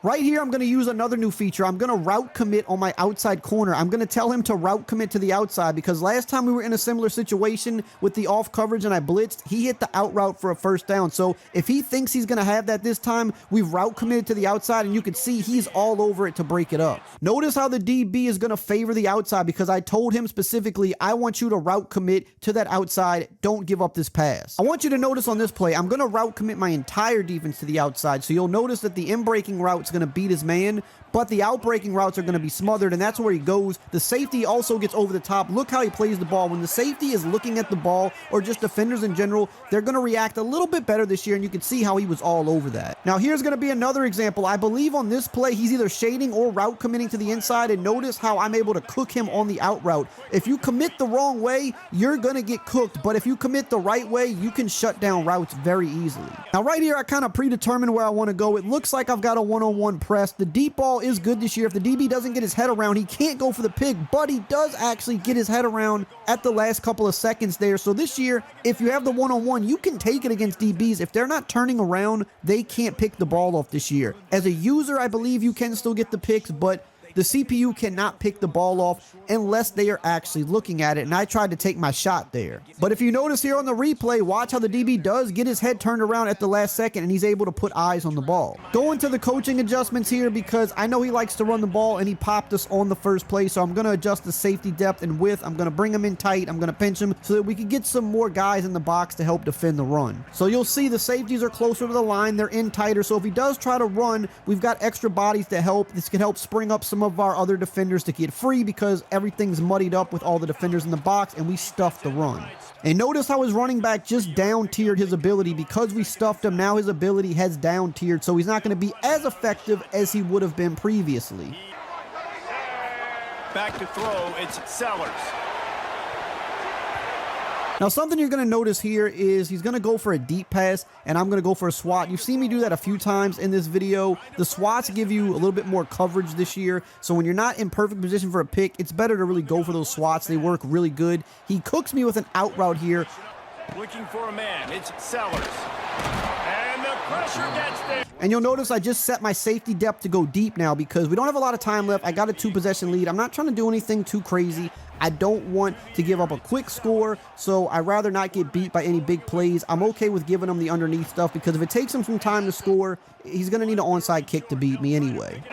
Right here, I'm going to use another new feature. I'm going to route commit on my outside corner. I'm going to tell him to route commit to the outside because last time we were in a similar situation with the off coverage and I blitzed, he hit the out route for a first down. So if he thinks he's going to have that this time, we've route committed to the outside and you can see he's all over it to break it up. Notice how the DB is going to favor the outside because I told him specifically, I want you to route commit to that outside. Don't give up this pass. I want you to notice on this play, I'm going to route commit my entire defense to the outside. So you'll notice that the in-breaking route going to beat his man, but the outbreaking routes are going to be smothered, and that's where he goes. The safety also gets over the top. Look how he plays the ball. When the safety is looking at the ball, or just defenders in general, they're going to react a little bit better this year, and you can see how he was all over that. Now, here's going to be another example. I believe on this play, he's either shading or route committing to the inside, and notice how I'm able to cook him on the out route. If you commit the wrong way, you're going to get cooked, but if you commit the right way, you can shut down routes very easily. Now, right here, I kind of predetermined where I want to go. It looks like I've got a one-on-one press. The deep ball is good this year. If the DB doesn't get his head around, he can't go for the pick, but he does actually get his head around at the last couple of seconds there. So this year, if you have the one-on-one, you can take it against DBs. If they're not turning around, they can't pick the ball off this year. As a user, I believe you can still get the picks, but the CPU cannot pick the ball off unless they are actually looking at it, and I tried to take my shot there. But if you notice here on the replay, watch how the DB does get his head turned around at the last second, and he's able to put eyes on the ball. Going to the coaching adjustments here because I know he likes to run the ball, and he popped us on the first play, so I'm going to adjust the safety depth and width. I'm going to bring him in tight. I'm going to pinch him so that we can get some more guys in the box to help defend the run. So you'll see the safeties are closer to the line. They're in tighter, so if he does try to run, we've got extra bodies to help. This can help spring up some of our other defenders to get free because everything's muddied up with all the defenders in the box, and we stuffed the run. And notice how his running back just down-tiered his ability. Because we stuffed him, now his ability has down-tiered, so he's not going to be as effective as he would have been previously. Back to throw, it's Sellers. Now, something you're going to notice here is he's going to go for a deep pass, and I'm going to go for a swat. You've seen me do that a few times in this video. The swats give you a little bit more coverage this year, so when you're not in perfect position for a pick, it's better to really go for those swats. They work really good. He cooks me with an out route here. Looking for a man, it's Sellers. And the pressure gets there. And you'll notice I just set my safety depth to go deep now because we don't have a lot of time left. I got a 2-possession lead. I'm not trying to do anything too crazy. I don't want to give up a quick score, so I'd rather not get beat by any big plays. I'm okay with giving him the underneath stuff because if it takes him some time to score, he's going to need an onside kick to beat me anyway.